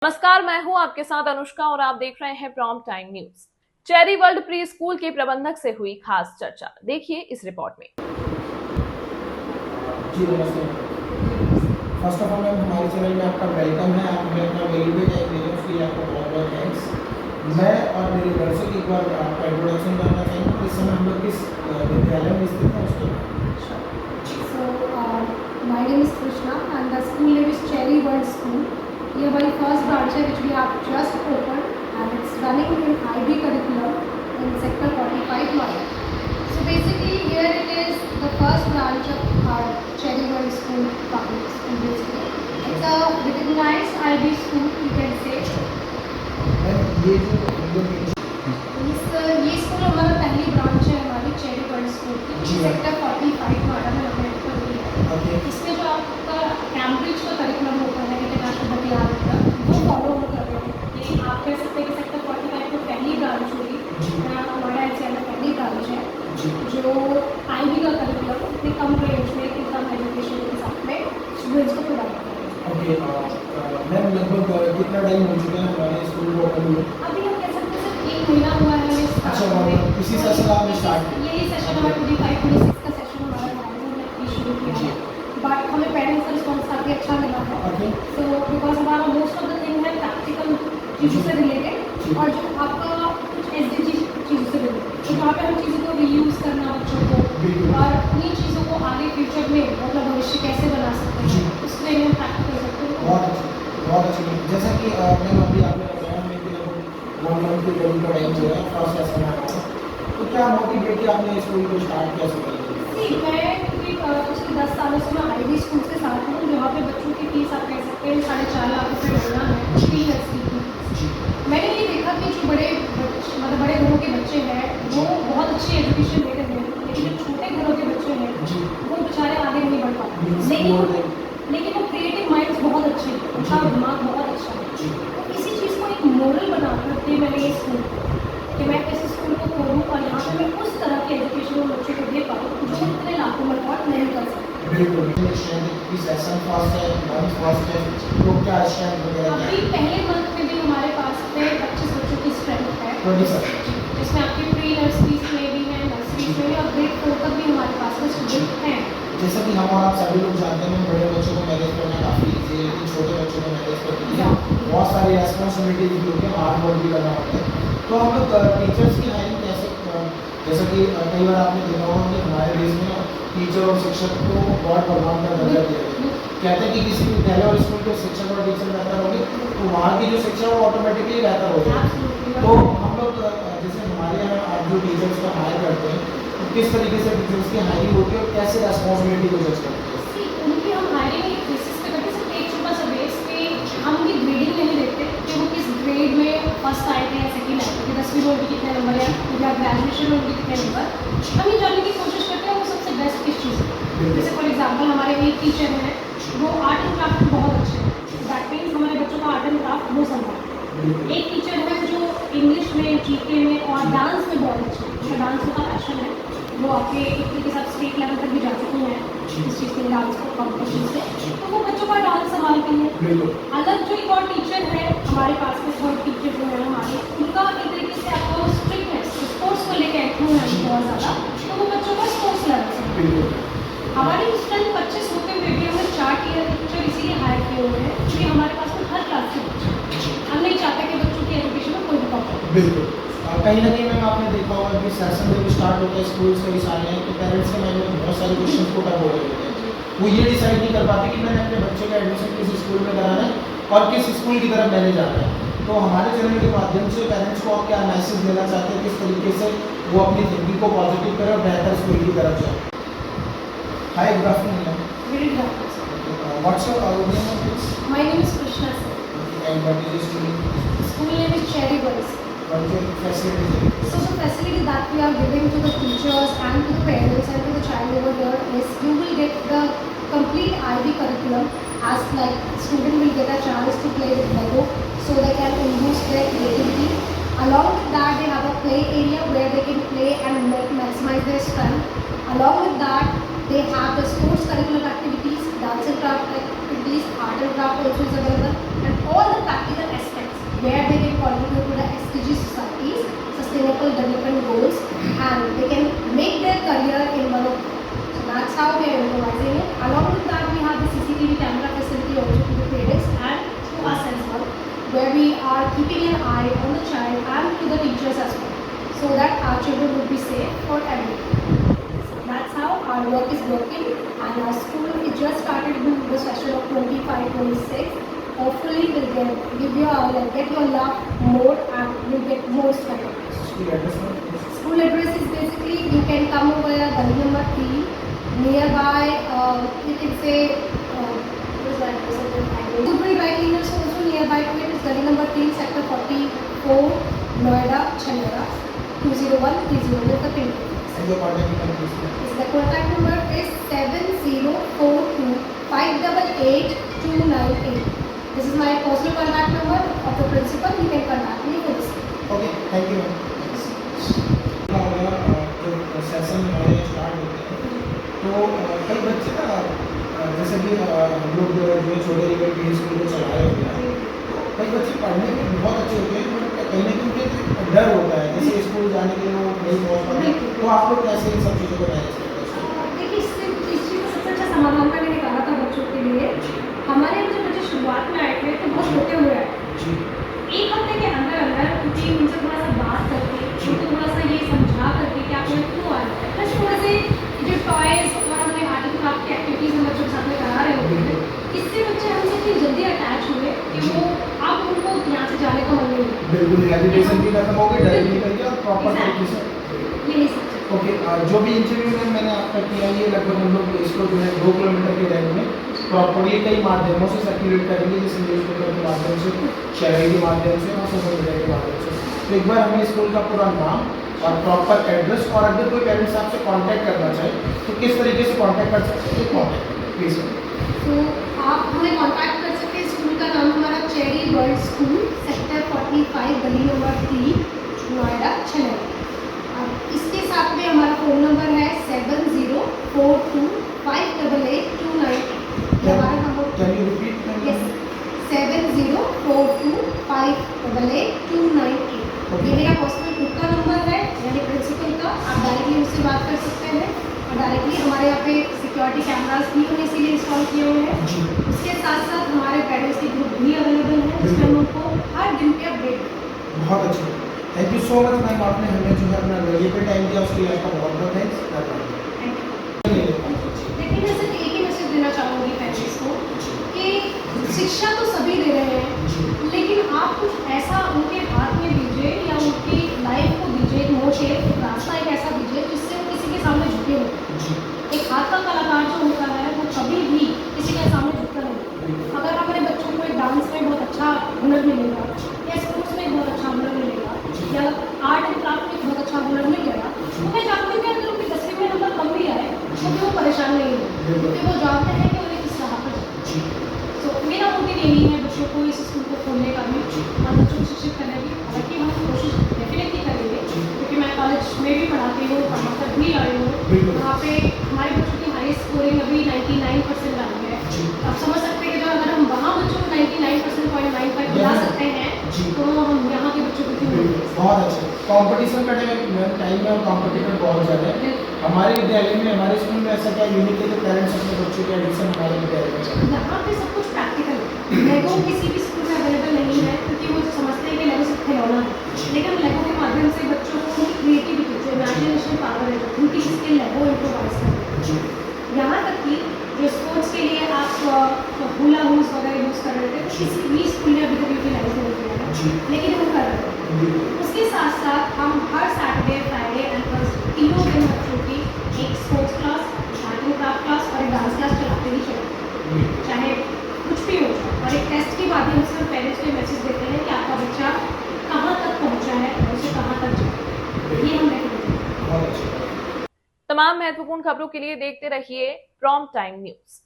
नमस्कार, मैं हूं आपके साथ अनुष्का और आप देख रहे हैं prompt time news. Cherry world pre school के प्रबंधक से हुई खास चर्चा, देखिए इस रिपोर्ट में। जी नमस्ते। फर्स्ट ऑफ ऑल मैम, हमारे चैनल में आपका वेलकम है। आप हमें अपना वैल्यूएबल टाइम देने के लिए आपको बहुत बहुत थैंक्स। मैं और मेरे दर्शक एक बार आपका इंट्रोडक्शन करना चाहेंगे। इस समय हम लोग किस विद्यालय में स्थित हैं उसके My name is Krishna and the school name is Cherry World School. ये हमारी फर्स्ट ब्रांच है which we have just opened and it's running in IB curriculum in sector 45 Noida. So basically here it is the first branch of our Cherry World School public school basically. It's a recognized IB school you can say. ये school हमारा पहली branch है हमारी cherry world school की sector 45 Noida में हमने open किया है। इसमें जो आपका कैम्ब्रिज का करिकुलम होता है इंटरनेशनल बटियाल का वो फॉलो हम कर रहे हैं कि आप कह सकते हैं कि सेक्टर 45 में पहली ब्रांच होगी नोएडा एनसीआर में पहली ब्रांच है जो आईबी का करिकुलम इतने कम रेंज में इतनी कम एजुकेशन के साथ में स्टूडेंट्स को प्रोवाइड कर रहे हैं। मैम लगभग कितना टाइम हो चुका है हमारे स्कूल को ओपन हुए? अभी हम कह सकते हैं सिर्फ 1 महीना हुआ है। इसी सेशन आपने स्टार्ट किया? यही सेशन हमारा 25-26 का सेशन हमारा हमने शुरू किया है। बट हमें पेरेंट्स का रिस्पॉन्स काफ़ी अच्छा मिला है। सो बिकॉज हमारा मोस्ट ऑफ द थिंग है प्रैक्टिकल चीज़ों से रिलेटेड और जो आपका कुछ एसडीजी चीज़ों से रिलेटेड तो वहाँ पे हम चीज़ों को रीयूज़ करना बच्चों को और उन्हीं चीज़ों को आगे फ्यूचर में मतलब भविष्य कैसे बना सकते हैं उसमें हम प्रैक्टिस कर सकते हैं। बहुत अच्छी जैसा कि मैम अभी आपने बताया हमें कि लगभग 1 मंथ के करीब का टाइम जो है फर्स्ट सेशन में आया तो क्या मोटिवेट किया आपने स्कूल को स्टार्ट कैसे किया? मैं क्योंकि पिछले 10 सालों से मैं आईबी स्कूल के साथ हूँ जहाँ पे बच्चों की फीस आप कह सकते हैं 4.5 लाख रुपये महीना है 3 ईयर्स की। मैंने ये देखा कि जो बड़े घरों के बच्चे हैं वो बहुत अच्छी एजुकेशन ले रहे हैं लेकिन जो छोटे घरों के बच्चे हैं वो बेचारे आगे नहीं बढ़ पाते लेकिन वो क्रिएटिव माइंड्स बहुत अच्छे हैं, उनका दिमाग बहुत अच्छा है। तो इसी चीज़ को एक मॉडल बना करके मैंने ये स्कूल कि मैं इस स्कूल को खोलूँ और यहाँ पे मैं उस तरह की एजुकेशन बच्चों को दे पाऊँ जो इतने लाखों में अफोर्ड नहीं कर सकते। बिल्कुल सेशन फर्स्ट है मंथ फर्स्ट है तो क्या स्ट्रेंथ वगैरह अभी पहले मंथ में भी हमारे पास में 25 बच्चों की स्ट्रेंथ है जिसमें आपकी प्री नर्सरी में भी है नर्सरी में और ग्रेड 4 तक भी हमारे पास में स्टूडेंट हैं। जैसा कि हम और आप सभी लोग जानते हैं बड़े बच्चों को मैनेज करना काफ़ी ईजी है लेकिन छोटे बच्चों को मैनेज करने के लिए बहुत सारी रेस्पॉन्सिबिलिटीज भी होती है, हार्ड वर्क भी करना होता है। तो हम लोग टीचर्स की हायरिंग कैसे जैसा कि कई बार आपने देखा होगा कि हमारे देश में टीचर और शिक्षक को बहुत भगवान का दर्जा दिया गया है। कहते हैं कि किसी विद्यालय और स्कूल के शिक्षक और टीचर बेहतर होंगे तो वहाँ की जो शिक्षा वो ऑटोमेटिकली बेहतर हो जाएगी। तो हम लोग जैसे हमारे यहाँ आप जो टीचर्स को हायर करते हैं तो किस तरीके से टीचर्स की हायरिंग होती है और कैसे रेस्पॉन्सिबिलिटी को जज करते हैं? उनकी हम हायरिंग एक बेसिस पे करते सिर्फ एक छोटा सा बेस पे हम उनकी ग्रेडिंग नहीं देखते कि वो किस ग्रेड में फर्स्ट आए थे या सेकेंड आए थे 10वीं बोर्ड के कितने नंबर या ग्रेजुएशन में उनके कितने नंबर हम ये जानने की कोशिश करते हैं वो सबसे बेस्ट किस चीज़ है। जैसे फॉर एग्जाम्पल हमारे एक टीचर हैं वो आर्ट एंड क्राफ्ट में बहुत अच्छे हैं दैट मीन्स हमारे बच्चों का आर्ट एंड क्राफ्ट वो संभाल। एक टीचर है जो इंग्लिश में जीके में और डांस में बहुत अच्छे हैं, उनका डांस का पैशन है वो आपके एक के साथ स्टेट लेवल तक भी जा चुके हैं इस चीज़ के डांस कॉम्पिटिशन से तो वो बच्चों का डांस संभालती है। अलग जो एक और टीचर है हमारे पास में थर्ड टीचर जो है हमारे उनका एक तरीके से आपको स्ट्रिक्टनेस स्पोर्ट्स को लेकर एक्टिव है बहुत ज़्यादा तो वो बच्चों का स्पोर्ट्स लेवल से हमारी स्ट्रेंथ 25 होते हुए भी हमने 4 टीयर टीचर इसीलिए हायर किए हुए हैं क्योंकि हमारे पास में हर क्लास के बच्चे हम नहीं चाहते कि बच्चों की एजुकेशन में कोई भी प्रॉब्लम। बिल्कुल कहीं ना कहीं मैम आपने देखा होगा कि सेशन जब स्टार्ट होता है स्कूल से ही सारे हैं तो पेरेंट्स के माइंड में बहुत सारे क्वेश्चन पुट अप हो रहे होते हैं। वो ये डिसाइड नहीं कर पाते कि मैंने अपने बच्चे का एडमिशन किस स्कूल में कराना है और किस स्कूल की तरफ मैंने जाना है। तो हमारे चैनल के माध्यम से पेरेंट्स को आप क्या मैसेज देना चाहते हैं किस तरीके से वो अपनी जिंदगी को पॉजिटिव करें और बेहतर स्कूल की तरफ जाए? Hi good afternoon. What's your name please? My name is Krishna sir. And what is your school? School name is Cherry World. What is your facility? So the facility that we are giving to the teachers and to the parents and to the child over here is you will get the complete IB curriculum as like student will get a chance to play with Lego so they can use their creativity. Along with that they have a play area where they can play and maximize their strength. Along with that they have the sports curricular activities, dance and craft activities, art and craft also is available and all the practical aspects where they can contribute to the SDG societies, sustainable development goals, and they can make their career in one of them. So that's how we are improvising it. Along with that, we have the CCTV camera facility also to the parents and to us as well, where we are keeping an eye on the child and to the teachers as well, so that our children will be safe for everyone. That's how our work is working, and our school is just started with the session of 25-26. Hopefully, we'll give you get your love more and you'll get more study. School address, ma'am? School address is basically you can come over here, gully number 3, nearby. You can say what is that address? Goodwill Dry Cleaners also nearby to it is gully number 3, sector 44, Noida, Chandera, 20130 with the pin. And your contact number, please, ma'am. The contact number is 7042 588 298. This is my personal contact number of the principal. You can contact me for this. Okay, thank you, ma'am. जो session हमारे start होते हैं तो कई बच्चे ना जैसे कि हम लोग जो है छोटे लेवल के स्कूल को चला रहे होते हैं, कई बच्चे पढ़ने में बहुत अच्छे होते हैं बट कहीं ना कहीं उनके डर होता है जैसे स्कूल जाने के लिए वो नहीं पहुँच पाते, तो आप लोग कैसे इन सब चीज़ों को मैनेज करते हैं? देखिए, इस चीज़ का सबसे अच्छा समाधान मैंने निकाला था बच्चों के लिए। हमारे यहाँ जब बच्चे शुरुआत में आए थे तो बहुत छोटे हुए आए, एक हफ्ते के अंदर अंदर क्योंकि उनसे थोड़ा सा बात करके उनको थोड़ा सा ये समझा करके कि आप यहाँ क्यों आ रहे हैं, प्लस थोड़ा से जो टॉयज़ और हमारे आर्ट एंड क्राफ्ट की एक्टिविटीज़ हम बच्चों के साथ में करा रहे होते हैं, इससे बच्चे हमसे इतनी जल्दी अटैच हुए कि वो अब उनको यहाँ से जाने का मन नहीं है। बिल्कुल हेजिटेशन भी खत्म हो गई, डर भी निकल गया और प्रॉपर तरीके से यही सब चीज़। ओके। जो भी इंटरव्यू मैंने आपका किया ये लगभग हम लोग इसको जो है 2 किलोमीटर के रेंज में प्रॉपरली कई माध्यमों से सर्कुलेट करेंगे, जैसे न्यूज़पेपर के माध्यम से, शायरी के माध्यम से और सोशल मीडिया के माध्यम से। तो एक बार हमें स्कूल का पूरा नाम और प्रॉपर एड्रेस और अगर कोई पेरेंट्स आपसे कांटेक्ट करना चाहे तो किस तरीके से कांटेक्ट कर सकते हैं, कांटेक्ट प्लीज़। तो आप हमें कांटेक्ट कर सकते हैं। स्कूल का नाम हमारा चेरी वर्ल्ड स्कूल, सेक्टर 45, गली नंबर 3, नोएडा, चेन्नई। अब इसके साथ में हमारा फ़ोन नंबर है 7042 588 298। हमारा number can you repeat? Yes, 7042 588 298। ये मेरा पर्सनल खुद का नंबर है, यानी प्रिंसिपल का। आप डायरेक्टली मुझसे बात कर सकते हैं और डायरेक्टली हमारे यहाँ पे सिक्योरिटी कैमरास भी हमने इसीलिए इंस्टॉल किए हुए हैं। उसके साथ साथ हमारे पेरेंट्स की ग्रुप भी अवेलेबल है, जिसमें हम उनको हर दिन पे अपडेट। बहुत अच्छा, thank you so much ma'am, आपने हमें जो है अपना वैल्यूएबल टाइम दिया उसके लिए आपका बहुत बहुत थैंक्स। लेकिन जैसे एक ही मैसेज देना चाहूँगी पेरेंट्स को कि शिक्षा तो सभी दे रहे हैं, लेकिन आप कुछ ऐसा उनके हाथ में दीजिए या उनकी लाइफ को दीजिए, एक मोटिव, एक रास्ता एक ऐसा दीजिए जिससे वो किसी के सामने झुके हो। एक हाथ का कलाकार जो होता है वो कभी भी किसी के सामने झुकता नहीं। अगर हमारे बच्चों को एक डांस में बहुत अच्छा हुनर मिलेगा या स्पोर्ट्स में बहुत अच्छा हुनर मिलेगा या आर्ट एंड क्राफ्ट में बहुत अच्छा हुनर मिल गया, तो मैं जानती हूँ कि अगर उनके 10वीं में नंबर कम भी आए तो भी वो परेशान नहीं होंगे, क्योंकि वो जानते हैं कि उन्हें किस राह पर जाना। तो मेरा मोटिव यही है बच्चों को इस स्कूल को खोलने का भी और बच्चों को शिक्षित करने की। हालांकि हम कोशिश डेफिनेटली करेंगे, क्योंकि मैं कॉलेज में भी पढ़ाती हूँ, वहाँ पर भी आई हूँ। वहाँ पे हमारे बच्चों की हाई स्कोरिंग अभी 99% आई है। आप समझ सकते हैं कि जो अगर हम वहाँ बच्चों को 99.95 दिला सकते हैं तो हम यहाँ के बच्चों को क्यों नहीं दे सकते? बहुत अच्छा। कंपटीशन का टाइम में कॉम्पिटिटर बहुत ज़्यादा है हमारे विद्यालय में, हमारे स्कूल में। ऐसा क्या यूनिक है जो पेरेंट्स अपने बच्चों के एडमिशन हमारे विद्यालय में करें? यहाँ पे सब कुछ प्रैक्टिकल है। लेगो किसी भी स्कूल में अवेलेबल नहीं है, क्योंकि वो जो समझते हैं कि लेगो सिर्फ खिलौना है, लेकिन लेगो के माध्यम से बच्चों को क्रिएटिविटी, जो इमेजिनेशन पावर है, उनकी स्किल है, वो इम्प्रोवाइज करते हैं। यहाँ तक कि जो स्पोर्ट्स के लिए आप हुला हुज वगैरह यूज़ कर रहे थे, तो किसी भी स्कूल में अभी तक यूटिलाइज नहीं किया है, लेकिन हम कर रहे हैं। उसके साथ साथ हम हर सैटरडे, फ्राइडे एंड थर्सडे तीनों दिन बच्चों की एक sports class, art and craft class और एक डांस क्लास चलाते ही चलते हैं, चाहे कुछ भी हो। और एक टेस्ट के माध्यम से हम पेरेंट्स को मैसेज देते हैं कि आपका बच्चा कहाँ तक पहुँचा है और उसे कहाँ तक जाए, ये हम बहुत अच्छा। तमाम महत्वपूर्ण खबरों के लिए देखते रहिए प्रॉम्प्ट टाइम न्यूज़।